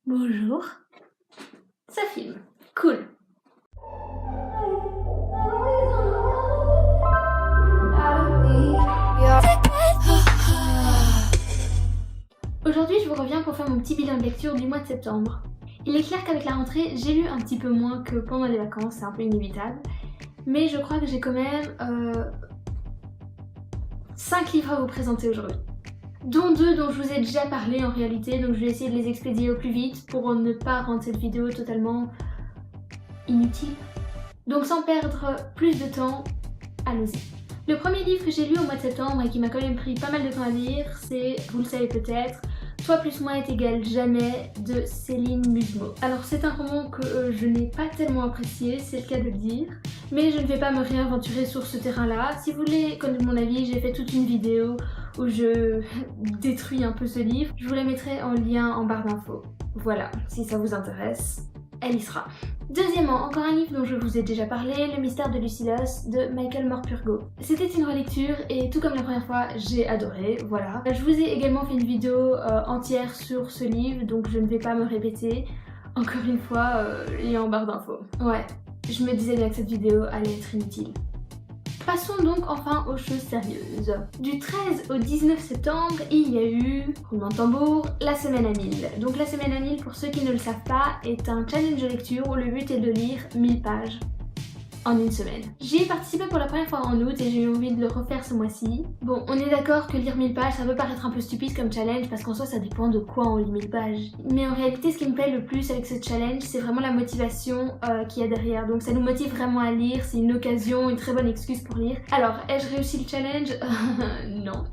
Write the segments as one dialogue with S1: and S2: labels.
S1: Bonjour. Ça filme. Cool. Aujourd'hui, je vous reviens pour faire mon petit bilan de lecture du mois de septembre. Il est clair qu'avec la rentrée, j'ai lu un petit peu moins que pendant les vacances, c'est un peu inévitable. Mais je crois que j'ai quand même 5 livres à vous présenter aujourd'hui. Dont 2 dont je vous ai déjà parlé en réalité, donc je vais essayer de les expédier au plus vite pour ne pas rendre cette vidéo totalement inutile. Donc sans perdre plus de temps, allons-y. Le premier livre que j'ai lu au mois de septembre et qui m'a quand même pris pas mal de temps à lire, c'est, vous le savez peut-être, Toi plus moi est égal jamais de Céline Musmo. Alors c'est un roman que je n'ai pas tellement apprécié, c'est le cas de le dire, mais je ne vais pas me réaventurer sur ce terrain-là. Si vous voulez connaître mon avis, j'ai fait toute une vidéo où je détruis un peu ce livre. Je vous la mettrai en lien en barre d'infos. Voilà, si ça vous intéresse, elle y sera. Deuxièmement, encore un livre dont je vous ai déjà parlé, Le mystère de Lucilos de Michael Morpurgo. C'était une relecture et tout comme la première fois, j'ai adoré, voilà. Je vous ai également fait une vidéo entière sur ce livre, donc je ne vais pas me répéter. Encore une fois, lien en barre d'infos. Ouais, je me disais bien que cette vidéo allait être inutile. Passons donc enfin aux choses sérieuses. Du 13 au 19 septembre, il y a eu, roulement de tambour, la semaine à 1000. Donc la semaine à 1000, pour ceux qui ne le savent pas, est un challenge de lecture où le but est de lire 1000 pages en une semaine. J'y ai participé pour la première fois en août et j'ai eu envie de le refaire ce mois-ci. Bon, on est d'accord que lire 1000 pages, ça peut paraître un peu stupide comme challenge parce qu'en soi ça dépend de quoi on lit 1000 pages. Mais en réalité, ce qui me plaît le plus avec ce challenge, c'est vraiment la motivation qu'il y a derrière. Donc ça nous motive vraiment à lire, c'est une occasion, une très bonne excuse pour lire. Alors, ai-je réussi le challenge? Non.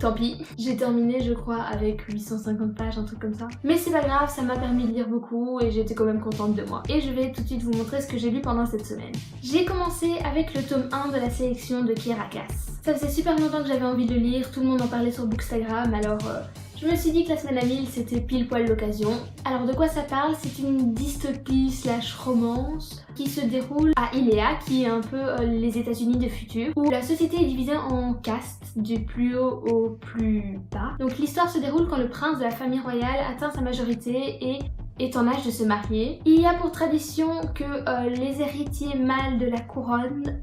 S1: Tant pis, j'ai terminé je crois avec 850 pages, un truc comme ça. Mais c'est pas grave, ça m'a permis de lire beaucoup et j'étais quand même contente de moi. Et je vais tout de suite vous montrer ce que j'ai lu pendant cette semaine. J'ai commencé avec le tome 1 de la sélection de Kiera Cass. Ça faisait super longtemps que j'avais envie de le lire, tout le monde en parlait sur Bookstagram, alors je me suis dit que la semaine à 1000 c'était pile poil l'occasion. Alors de quoi ça parle? C'est une dystopie slash romance qui se déroule à Illéa, qui est un peu les États-Unis de futur, où la société est divisée en castes, du plus haut au plus bas. Donc l'histoire se déroule quand le prince de la famille royale atteint sa majorité et est en âge de se marier. Il y a pour tradition que les héritiers mâles de la couronne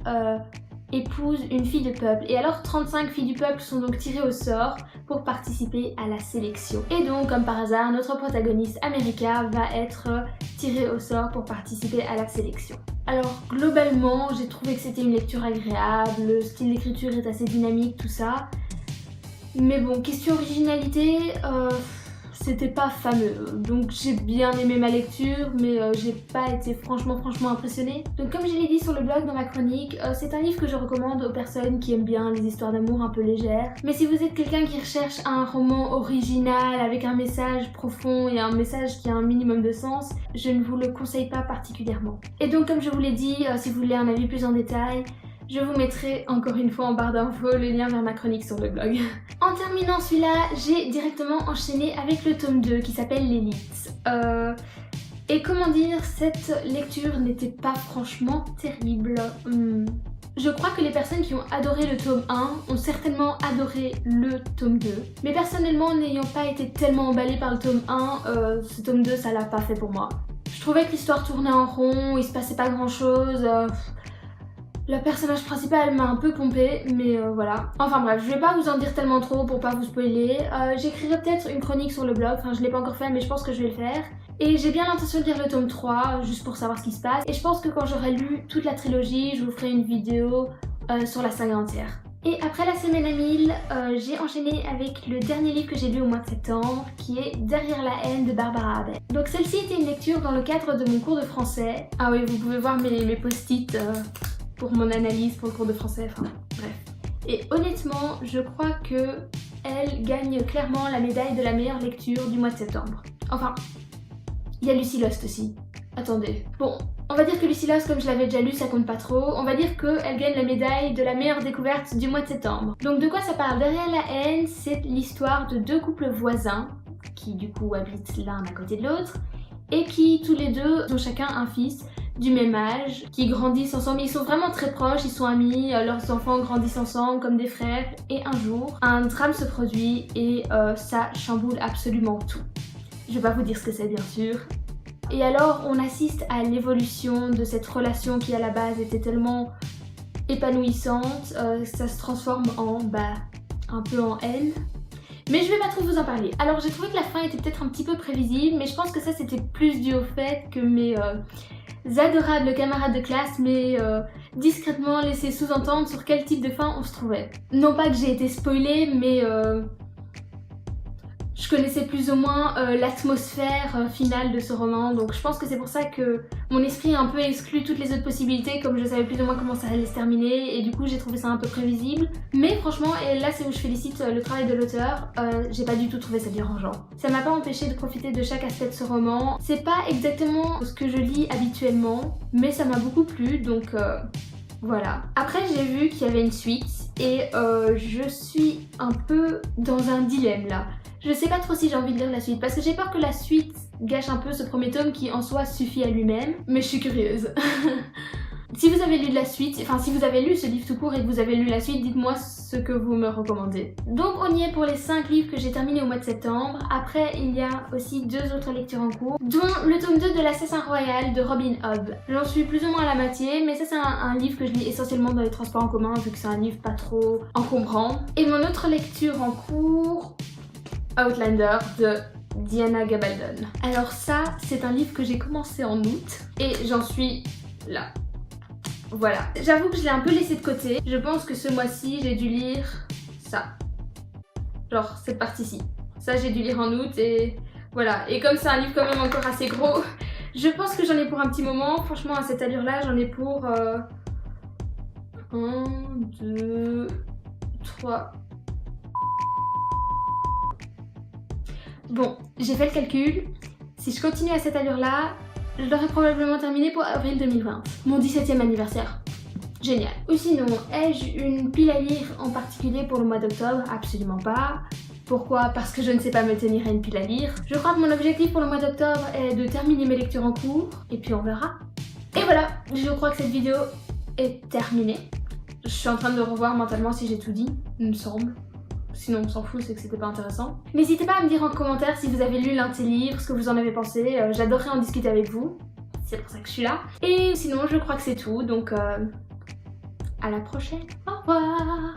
S1: épouse une fille de peuple. Et alors 35 filles du peuple sont donc tirées au sort pour participer à la sélection. Et donc comme par hasard, notre protagoniste America va être tirée au sort pour participer à la sélection. Alors globalement, j'ai trouvé que c'était une lecture agréable, le style d'écriture est assez dynamique, tout ça. Mais bon, question originalité, c'était pas fameux, donc j'ai bien aimé ma lecture, mais j'ai pas été franchement impressionnée. Donc comme je l'ai dit sur le blog dans ma chronique, c'est un livre que je recommande aux personnes qui aiment bien les histoires d'amour un peu légères. Mais si vous êtes quelqu'un qui recherche un roman original avec un message profond et un message qui a un minimum de sens, je ne vous le conseille pas particulièrement. Et donc comme je vous l'ai dit, si vous voulez un avis plus en détail, je vous mettrai encore une fois en barre d'infos le lien vers ma chronique sur le blog. En terminant celui-là, j'ai directement enchaîné avec le tome 2 qui s'appelle L'Élite. Et comment dire, cette lecture n'était pas franchement terrible. Je crois que les personnes qui ont adoré le tome 1 ont certainement adoré le tome 2. Mais personnellement, n'ayant pas été tellement emballée par le tome 1, ce tome 2 ça l'a pas fait pour moi. Je trouvais que l'histoire tournait en rond, il se passait pas grand chose. La personnage principale m'a un peu pompée, mais voilà. Enfin bref, je vais pas vous en dire tellement trop pour pas vous spoiler. J'écrirai peut-être une chronique sur le blog, enfin je l'ai pas encore fait mais je pense que je vais le faire. Et j'ai bien l'intention de lire le tome 3, juste pour savoir ce qui se passe. Et je pense que quand j'aurai lu toute la trilogie, je vous ferai une vidéo sur la saga entière. Et après la semaine à 1000, j'ai enchaîné avec le dernier livre que j'ai lu au mois de septembre, qui est Derrière la haine de Barbara Abel. Donc celle-ci était une lecture dans le cadre de mon cours de français. Ah oui, vous pouvez voir mes post-it pour mon analyse pour le cours de français, enfin bref. Et honnêtement, je crois que elle gagne clairement la médaille de la meilleure lecture du mois de septembre. Enfin, il y a Lucy Lost aussi. Attendez. Bon, on va dire que Lucy Lost, comme je l'avais déjà lu, ça compte pas trop. On va dire qu'elle gagne la médaille de la meilleure découverte du mois de septembre. Donc de quoi ça parle? Derrière la haine, c'est l'histoire de 2 couples voisins qui du coup habitent l'un à côté de l'autre et qui tous les deux ont chacun un fils du même âge, qui grandissent ensemble, ils sont vraiment très proches, ils sont amis, leurs enfants grandissent ensemble comme des frères, et un jour, un drame se produit et ça chamboule absolument tout. Je vais pas vous dire ce que c'est bien sûr. Et alors on assiste à l'évolution de cette relation qui à la base était tellement épanouissante, ça se transforme en un peu en haine. Mais je vais pas trop vous en parler. Alors j'ai trouvé que la fin était peut-être un petit peu prévisible, mais je pense que ça c'était plus dû au fait que mes adorables camarades de classe m'aient discrètement laissé sous-entendre sur quel type de fin on se trouvait. Non pas que j'ai été spoilée, mais je connaissais plus ou moins l'atmosphère finale de ce roman, donc je pense que c'est pour ça que mon esprit a un peu exclu toutes les autres possibilités, comme je savais plus ou moins comment ça allait se terminer, et du coup j'ai trouvé ça un peu prévisible. Mais franchement, et là c'est où je félicite le travail de l'auteur, j'ai pas du tout trouvé ça dérangeant. Ça m'a pas empêché de profiter de chaque aspect de ce roman. C'est pas exactement ce que je lis habituellement, mais ça m'a beaucoup plu, donc voilà. Après j'ai vu qu'il y avait une suite, et je suis un peu dans un dilemme là. Je sais pas trop si j'ai envie de lire la suite parce que j'ai peur que la suite gâche un peu ce premier tome qui en soi suffit à lui-même, mais je suis curieuse. Si vous avez lu la suite, enfin si vous avez lu ce livre tout court et que vous avez lu la suite, dites-moi ce que vous me recommandez. Donc on y est pour les 5 livres que j'ai terminés au mois de septembre. Après il y a aussi 2 autres lectures en cours, dont le tome 2 de l'Assassin Royal de Robin Hobb. J'en suis plus ou moins à la moitié, mais ça c'est un livre que je lis essentiellement dans les transports en commun vu que c'est un livre pas trop encombrant. Et mon autre lecture en cours, Outlander de Diana Gabaldon. Alors ça, c'est un livre que j'ai commencé en août et j'en suis là. Voilà. J'avoue que je l'ai un peu laissé de côté. Je pense que ce mois-ci, j'ai dû lire ça. Genre cette partie-ci. Ça, j'ai dû lire en août et voilà. Et comme c'est un livre quand même encore assez gros, je pense que j'en ai pour un petit moment. Franchement, à cette allure-là, j'en ai pour 1, 2, 3... Bon, j'ai fait le calcul, si je continue à cette allure-là, je l'aurais probablement terminé pour avril 2020, mon 17e anniversaire. Génial. Ou sinon, ai-je une pile à lire en particulier pour le mois d'octobre? Absolument pas. Pourquoi? Parce que je ne sais pas me tenir à une pile à lire. Je crois que mon objectif pour le mois d'octobre est de terminer mes lectures en cours, et puis on verra. Et voilà, je crois que cette vidéo est terminée. Je suis en train de revoir mentalement si j'ai tout dit, il me semble. Sinon on s'en fout, c'est que c'était pas intéressant. N'hésitez pas à me dire en commentaire si vous avez lu l'un de ces livres, ce que vous en avez pensé, j'adorerais en discuter avec vous, c'est pour ça que je suis là. Et sinon je crois que c'est tout, donc à la prochaine, au revoir.